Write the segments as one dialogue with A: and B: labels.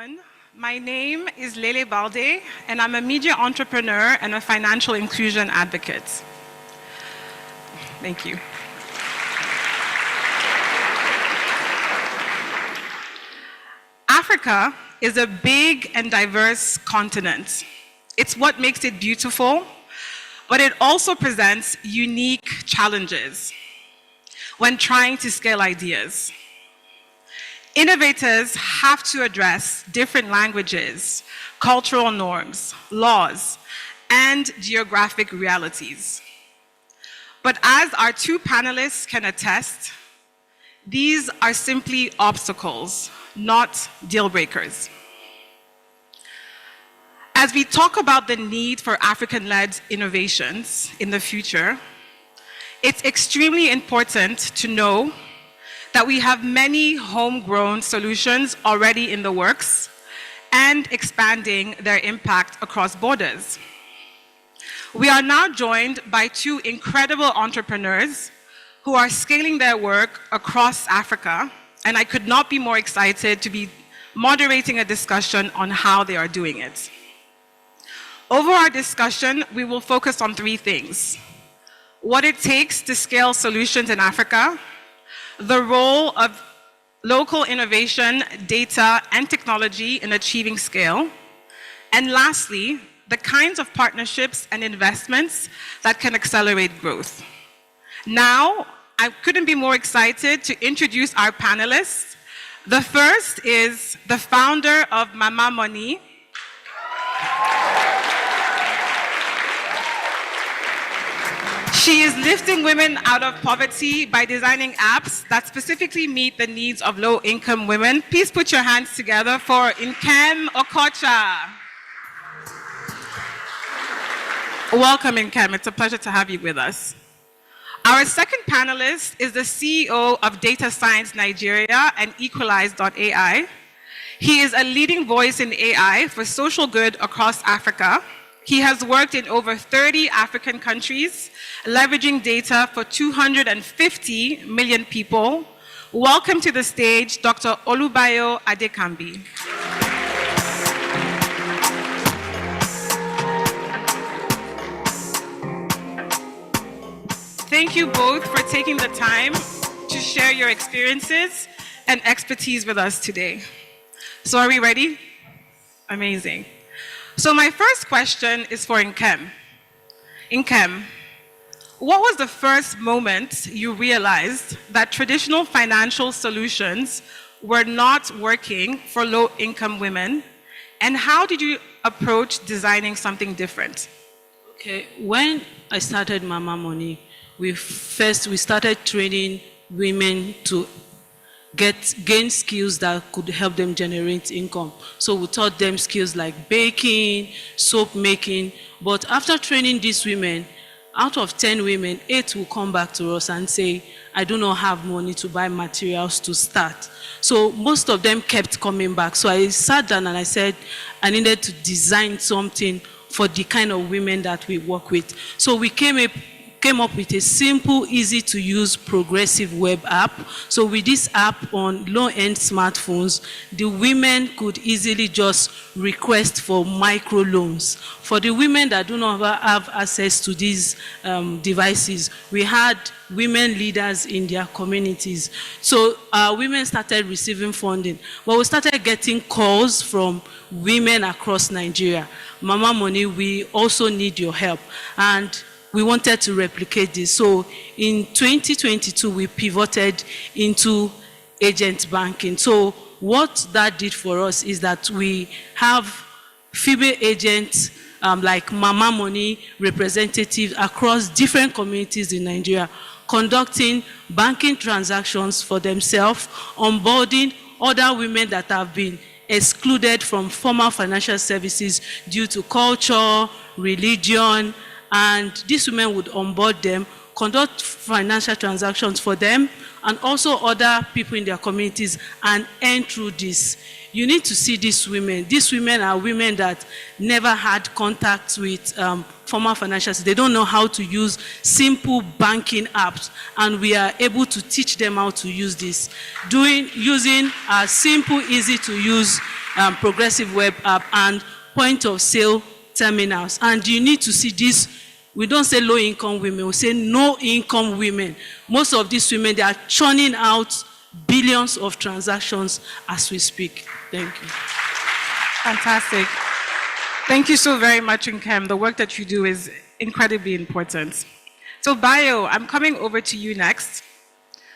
A: everyone. My name is Lehlé Baldé, and I'm a media entrepreneur and a financial inclusion advocate. Thank you. Africa is a big and diverse continent. It's what makes it beautiful, but it also presents unique challenges when trying to scale ideas. Innovators have to address different languages, cultural norms, laws, and geographic realities. But as our two panelists can attest, these are simply obstacles, not deal breakers. As we talk about the need for African-led innovations in the future, it's extremely important to know that we have many homegrown solutions already in the works and expanding their impact across borders. We are now joined by two incredible entrepreneurs who are scaling their work across Africa, and I could not be more excited to be moderating a discussion on how they are doing it. Over our discussion, we will focus on three things: what it takes to scale solutions in Africa, the role of local innovation, data, and technology in achieving scale, and lastly, the kinds of partnerships and investments that can accelerate growth. Now, I couldn't be more excited to introduce our panelists. The first is the founder of Moni. She is lifting women out of poverty by designing apps that specifically meet the needs of low-income women. Please put your hands together for Nkem Okocha. Welcome, Nkem. It's a pleasure to have you with us. Our second panelist is the CEO of Data Science Nigeria and Equalize.ai. He is a leading voice in AI for social good across Africa. He has worked in over 30 African countries, leveraging data for 250 million people. Welcome to the stage, Dr. Olubayo Adekanmbi. Thank you both for taking the time to share your experiences and expertise with us today. So are we ready? Amazing. So my first question is for Nkem. Nkem, what was the first moment you realized that traditional financial solutions were not working for low-income women, and how did you approach designing something different?
B: Okay, when I started Moni, we started training women to gain skills that could help them generate income. So we taught them skills like baking, soap making, but after training these women, out of 10 women, 8 will come back to us and say, I do not have money to buy materials to start. So most of them kept coming back. So I sat down and I said, I needed to design something for the kind of women that we work with. So we came up with a simple, easy-to-use progressive web app. So with this app on low-end smartphones, the women could easily just request for microloans. For the women that do not have access to these devices, we had women leaders in their communities. So women started receiving funding, but we started getting calls from women across Nigeria. Moni, we also need your help. And we wanted to replicate this. So in 2022, we pivoted into agent banking. So what that did for us is that we have female agents like Moni representatives across different communities in Nigeria, conducting banking transactions for themselves, onboarding other women that have been excluded from formal financial services due to culture, religion, and these women would onboard them, conduct financial transactions for them, and also other people in their communities, and earn through this. you need to see these women. These women are women that never had contact with formal financial systems. They don't know how to use simple banking apps, and we are able to teach them how to use this. Using a simple, easy to use progressive web app and point of sale terminals. And you need to see this. We don't say low income women, we say no income women. Most of these women, they are churning out billions of transactions as we speak. Thank you.
A: Fantastic. Thank you so very much, Nkem. The work that you do is incredibly important. So Bayo, I'm coming over to you next.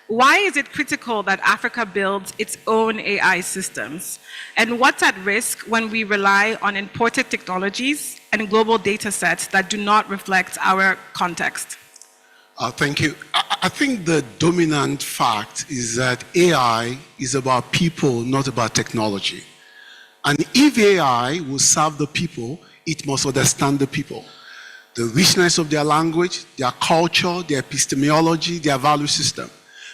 A: Why is it critical that Africa builds its own AI systems? And what's at risk when we rely on imported technologies and global data sets that do not reflect our context?
C: Thank you. I think the dominant fact is that AI is about people, not about technology. And if AI will serve the people, it must understand the people. The richness of their language, their culture, their epistemology, their value system.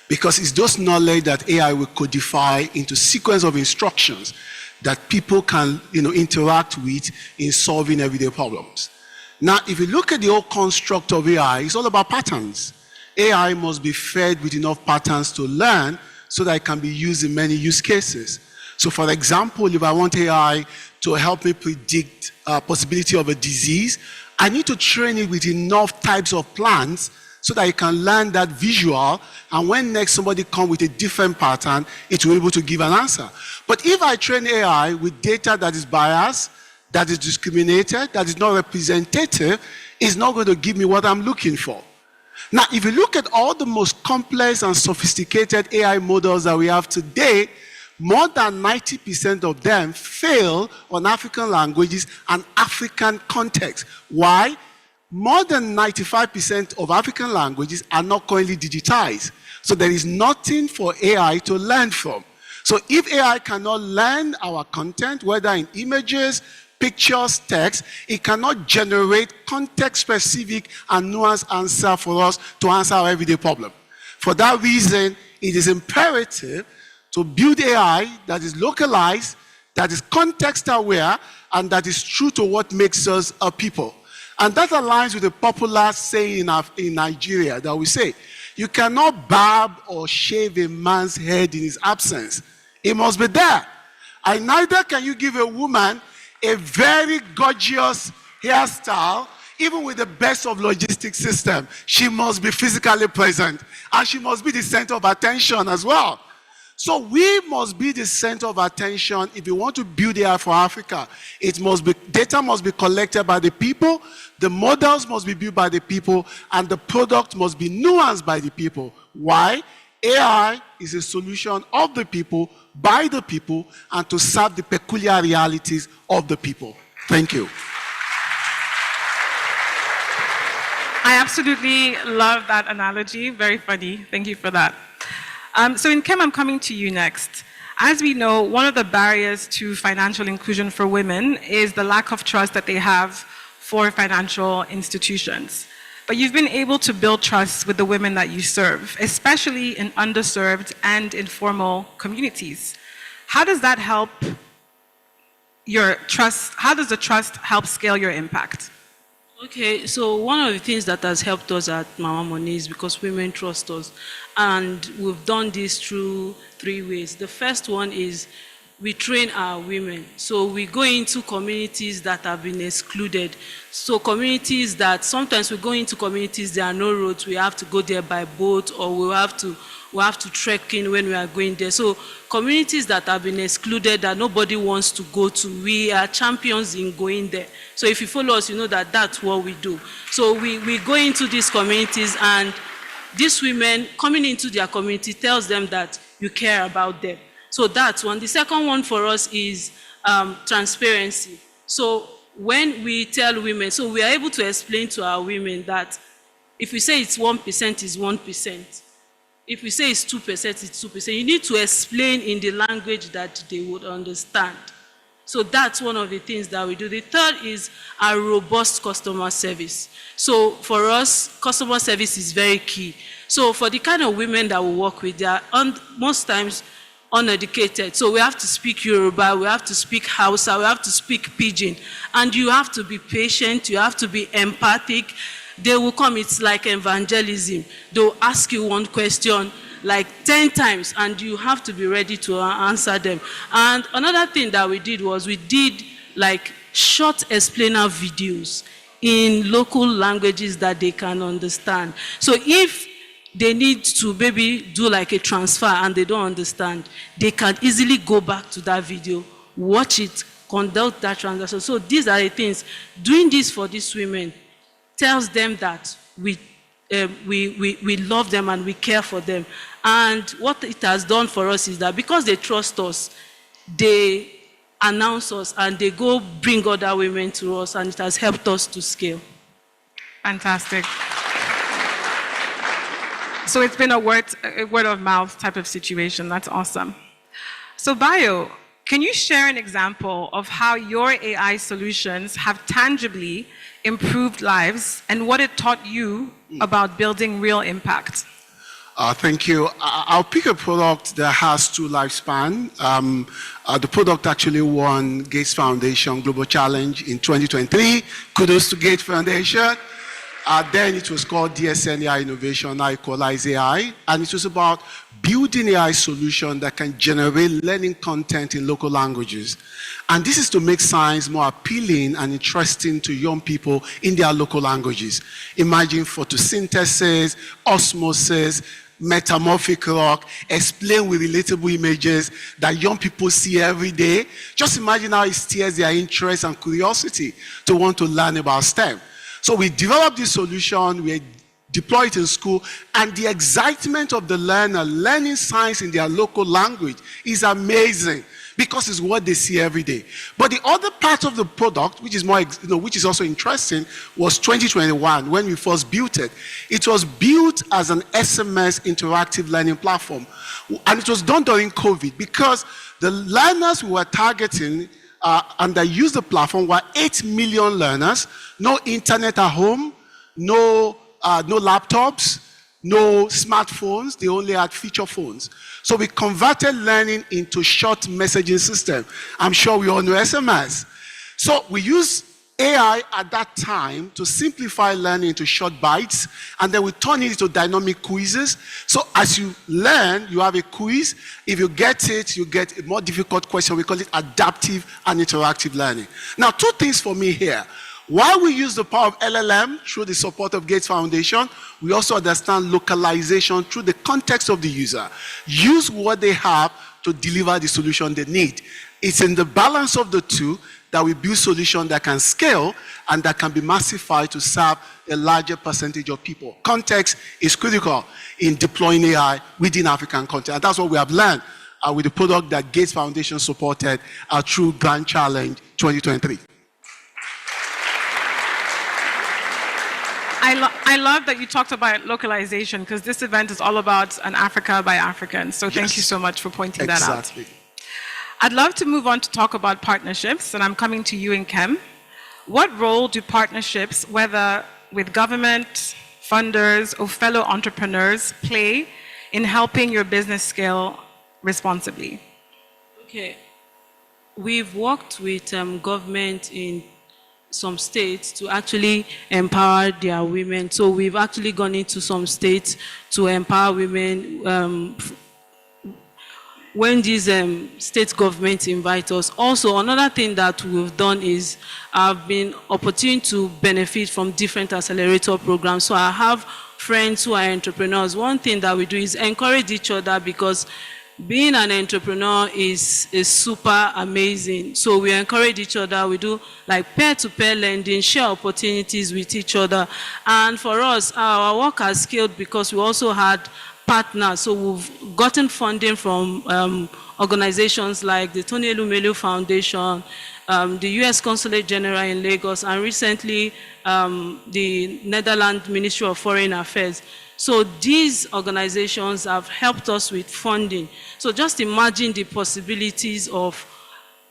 C: Because it's those knowledge that AI will codify into sequence of instructions that people can interact with in solving everyday problems. Now, if you look at the whole construct of AI, it's all about patterns. AI must be fed with enough patterns to learn so that it can be used in many use cases. So for example, if I want AI to help me predict possibility of a disease, I need to train it with enough types of plants so that it can learn that visual, and when next somebody comes with a different pattern, it will be able to give an answer. But if I train AI with data that is biased, that is discriminated, that is not representative, it's not going to give me what I'm looking for. Now, if you look at all the most complex and sophisticated AI models that we have today, more than 90% of them fail on African languages and African context. Why? More than 95% of African languages are not currently digitized. So there is nothing for AI to learn from. So if AI cannot learn our content, whether in images, pictures, text, it cannot generate context-specific and nuanced answer for us to answer our everyday problem. For that reason, it is imperative to build AI that is localized, that is context-aware, and that is true to what makes us a people. And that aligns with a popular saying in Nigeria that we say, you cannot barb or shave a man's head in his absence. It must be there. And neither can you give a woman a very gorgeous hairstyle, even with the best of logistic system. She must be physically present, and she must be the center of attention as well. So we must be the center of attention if we want to build AI for Africa. Data must be collected by the people, the models must be built by the people, and the product must be nuanced by the people. Why? AI is a solution of the people, by the people, and to serve the peculiar realities of the people. Thank you.
A: I absolutely love that analogy. Very funny. Thank you for that. So Nkem, I'm coming to you next. As we know, one of the barriers to financial inclusion for women is the lack of trust that they have for financial institutions. But you've been able to build trust with the women that you serve, especially in underserved and informal communities. How does that help your trust? How does the trust help scale your impact?
B: Okay, so one of the things that has helped us at Mama Moni is because women trust us. And we've done this through 3 ways. The first one is we train our women. So we go into communities that have been excluded. So communities that sometimes we go into communities, there are no roads, we have to go there by boat, or we have to trek in when we are going there. So communities that have been excluded, that nobody wants to go to, we are champions in going there. So if you follow us, you know that that's what we do. So we go into these communities, and these women coming into their community tells them that you care about them. So that's one. The second one for us is transparency. So when we tell women, so we are able to explain to our women that if we say it's 1%, it's 1%. If we say it's 2%, it's 2%. You need to explain in the language that they would understand. So that's one of the things that we do. The third is our robust customer service. So for us, customer service is very key. So for the kind of women that we work with, they are most times uneducated. So we have to speak Yoruba, we have to speak Hausa, we have to speak Pidgin. And you have to be patient, you have to be empathic. They will come, it's like evangelism. They'll ask you one question like 10 times, and you have to be ready to answer them. And another thing that we did was we did like short explainer videos in local languages that they can understand. So if they need to maybe do like a transfer and they don't understand, they can easily go back to that video, watch it, conduct that transaction. So these are the things. Doing this for these women tells them that we love them and we care for them. And what it has done for us is that because they trust us, they announce us and they go bring other women to us, and it has helped us to scale.
A: Fantastic. So it's been a word of mouth type of situation. That's awesome. So Bayo, can you share an example of how your AI solutions have tangibly improved lives and what it taught you about building real impact?
C: Thank you. I'll pick a product that has 2 lifespan. The product actually won Gates Foundation Global Challenge in 2023. Kudos to Gates Foundation. Then it was called DSN AI Innovation, now Equalize AI. And it was about building AI solution that can generate learning content in local languages. And this is to make science more appealing and interesting to young people in their local languages. Imagine photosynthesis, osmosis, metamorphic rock, explain with relatable images that young people see every day. Just imagine how it stirs their interest and curiosity to want to learn about STEM. So we developed this solution, we deployed it in school, and the excitement of the learner learning science in their local language is amazing because it's what they see every day. But the other part of the product, which is more, which is also interesting, was 2021 when we first built it. It was built as an SMS interactive learning platform, and it was done during COVID because the learners we were targeting and that used the platform were 8 million learners, no internet at home, no laptops, no smartphones, they only had feature phones. So we converted learning into short messaging system. I'm sure we all know SMS. So we used AI at that time to simplify learning into short bites, and then we turn it into dynamic quizzes. So as you learn, you have a quiz. If you get it, you get a more difficult question. We call it adaptive and interactive learning. Now, 2 things for me here. While we use the power of LLM through the support of Gates Foundation, we also understand localization through the context of the user. Use what they have to deliver the solution they need. It's in the balance of the 2 that we build solutions that can scale and that can be massified to serve a larger percentage of people. Context is critical in deploying AI within African context. And that's what we have learned with the product that Gates Foundation supported through Grand Challenge 2023.
A: I love that you talked about localization because this event is all about an Africa by Africans. So thank you so much for pointing that out.
C: Exactly.
A: I'd love to move on to talk about partnerships, and I'm coming to you, Nkem. What role do partnerships, whether with government, funders, or fellow entrepreneurs, play in helping your business scale responsibly?
B: Okay. We've worked with government in some states to actually empower their women. So we've actually gone into some states to empower women when these state governments invite us. Also, another thing that we've done is I've been opportune to benefit from different accelerator programs. So I have friends who are entrepreneurs. One thing that we do is encourage each other because being an entrepreneur is super amazing. So we encourage each other. We do like peer-to-peer lending, share opportunities with each other. And for us, our work has scaled because we also had partners. So we've gotten funding from organizations like the Tony Elumelu Foundation, the U.S. Consulate General in Lagos, and recently the Netherlands Ministry of Foreign Affairs. So these organizations have helped us with funding. So just imagine the possibilities of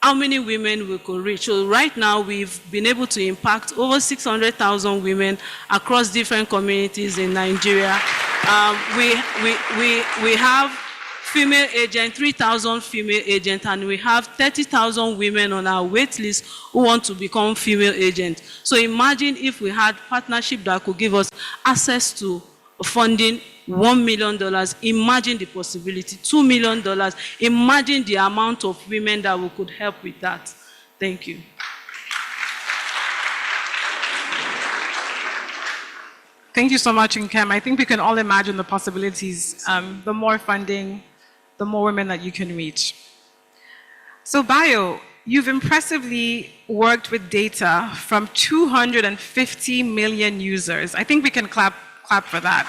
B: how many women we could reach. So right now we've been able to impact over 600,000 women across different communities in Nigeria. We have female agents, 3,000 female agents, and we have 30,000 women on our wait list who want to become female agents. So imagine if we had partnership that could give us access to funding $1 million. Imagine the possibility, $2 million. Imagine the amount of women that we could help with that. Thank you.
A: Thank you so much, Nkem. I think we can all imagine the possibilities. The more funding, the more women that you can reach. So Bayo, you've impressively worked with data from 250 million users. I think we can clap for that.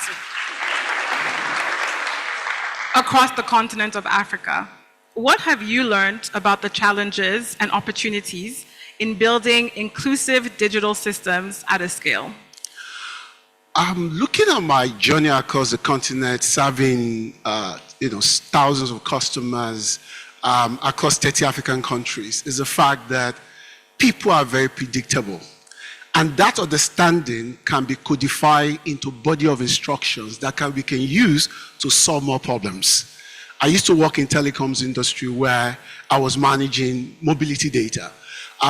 A: Across the continent of Africa. What have you learned about the challenges and opportunities in building inclusive digital systems at a scale?
C: Looking at my journey across the continent, serving thousands of customers across 30 African countries, is the fact that people are very predictable. And that understanding can be codified into a body of instructions that we can use to solve more problems. I used to work in telecoms industry where I was managing mobility data.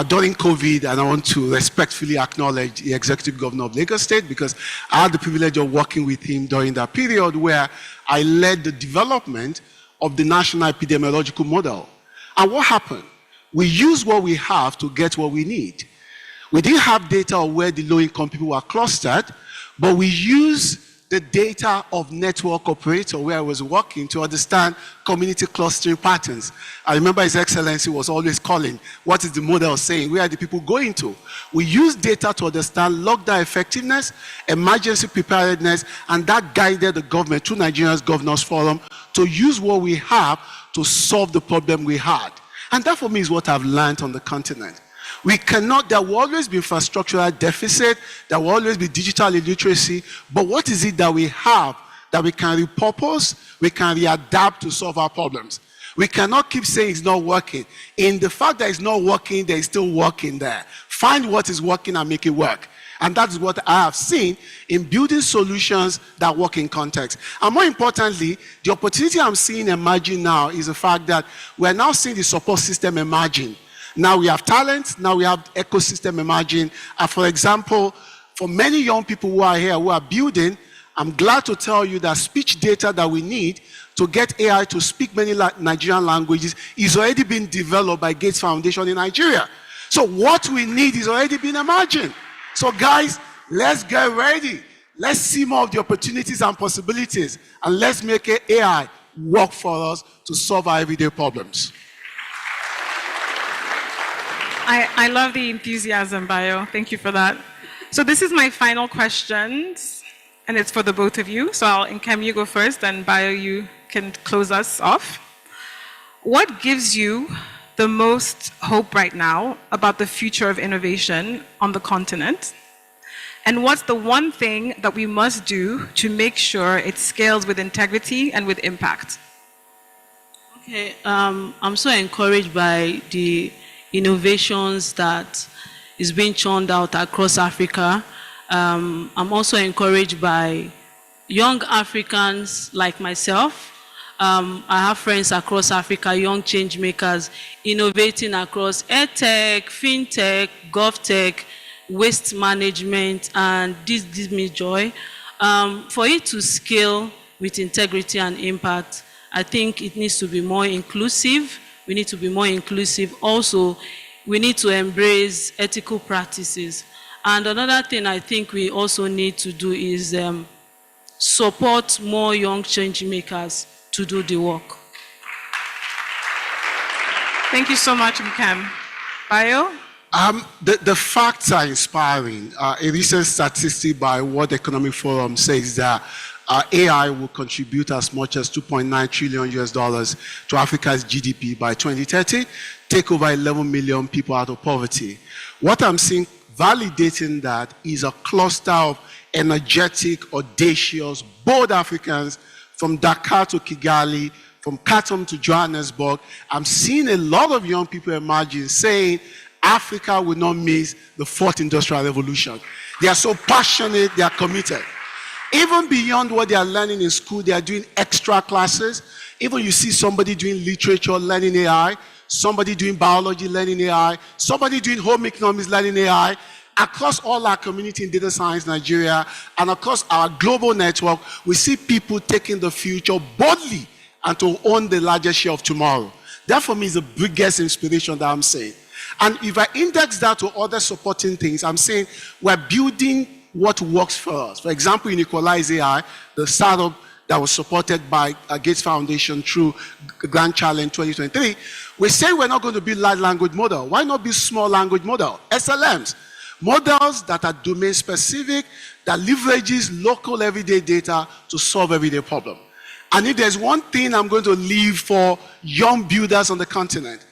C: During COVID, and I want to respectfully acknowledge the executive governor of Lagos State because I had the privilege of working with him during that period where I led the development of the national epidemiological model. And what happened? We use what we have to get what we need. We didn't have data of where the low-income people were clustered, but we use the data of network operator where I was working to understand community clustering patterns. I remember His Excellency was always calling, what is the model saying? Where are the people going to? We use data to understand lockdown effectiveness, emergency preparedness, and that guided the government through Nigeria's Governors Forum to use what we have to solve the problem we had. And that for me is what I've learned on the continent. There will always be infrastructural deficit, there will always be digital illiteracy, but what is it that we have that we can repurpose, we can readapt to solve our problems? We cannot keep saying it's not working. In the fact that it's not working, there is still working there. Find what is working and make it work. And that is what I have seen in building solutions that work in context. And more importantly, the opportunity I'm seeing emerging now is the fact that we're now seeing the support system emerging. Now we have talent, now we have ecosystem emerging. And for example, for many young people who are here, who are building, I'm glad to tell you that speech data that we need to get AI to speak many Nigerian languages is already being developed by Gates Foundation in Nigeria. So what we need is already being emerging. So guys, let's get ready. Let's see more of the opportunities and possibilities, and let's make AI work for us to solve our everyday problems.
A: I love the enthusiasm, Bayo. Thank you for that. So this is my final question, and it's for the both of you. So Nkem, you go first, and Bayo, you can close us off. What gives you the most hope right now about the future of innovation on the continent? And what's the one thing that we must do to make sure it scales with integrity and with impact?
B: Okay, I'm so encouraged by the innovations that is being churned out across Africa. I'm also encouraged by young Africans like myself. I have friends across Africa, young change makers, innovating across edtech, fintech, govtech, waste management, and this gives me joy. For it to scale with integrity and impact, I think it needs to be more inclusive. We need to be more inclusive. Also, we need to embrace ethical practices. And another thing I think we also need to do is support more young change makers to do the work.
A: Thank you so much, Nkem. Bayo?
C: The facts are inspiring. A recent statistic by World Economic Forum says that AI will contribute as much as $2.9 trillion to Africa's GDP by 2030, take over 11 million people out of poverty. What I'm seeing validating that is a cluster of energetic, audacious, bold Africans from Dakar to Kigali, from Khartoum to Johannesburg. I'm seeing a lot of young people emerging saying Africa will not miss the fourth industrial revolution. They are so passionate, they are committed. Even beyond what they are learning in school, they are doing extra classes. Even you see somebody doing literature learning AI, somebody doing biology learning AI, somebody doing home economics learning AI. Across all our community in data science Nigeria and across our global network, we see people taking the future boldly and to own the largest share of tomorrow. That for me is the biggest inspiration that I'm saying. And if I index that to other supporting things, I'm saying we're building what works for us. For example, in Equalize AI, the startup that was supported by Gates Foundation through Grand Challenge 2023, we're saying we're not going to build large language model. Why not build small language model, SLMs? Models that are domain specific, that leverages local everyday data to solve everyday problem. And if there's one thing I'm going to leave for young builders on the continent,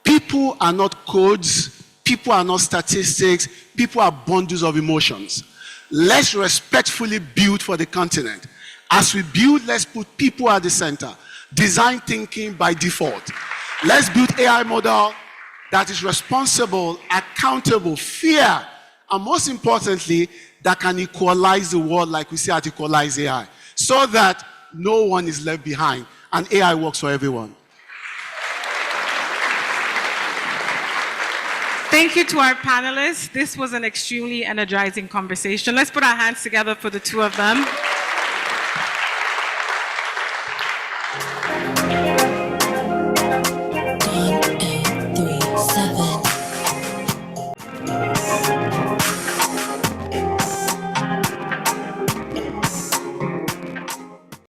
C: people are not codes, people are not statistics, people are bundles of emotions. Let's respectfully build for the continent. As we build, let's put people at the center. Design thinking by default. Let's build AI model that is responsible, accountable, fair, and most importantly, that can equalize the world like we see at Equalize AI, so that no one is left behind, and AI works for everyone.
A: Thank you to our panelists. This was an extremely energizing conversation. Let's put our hands together for the two of them.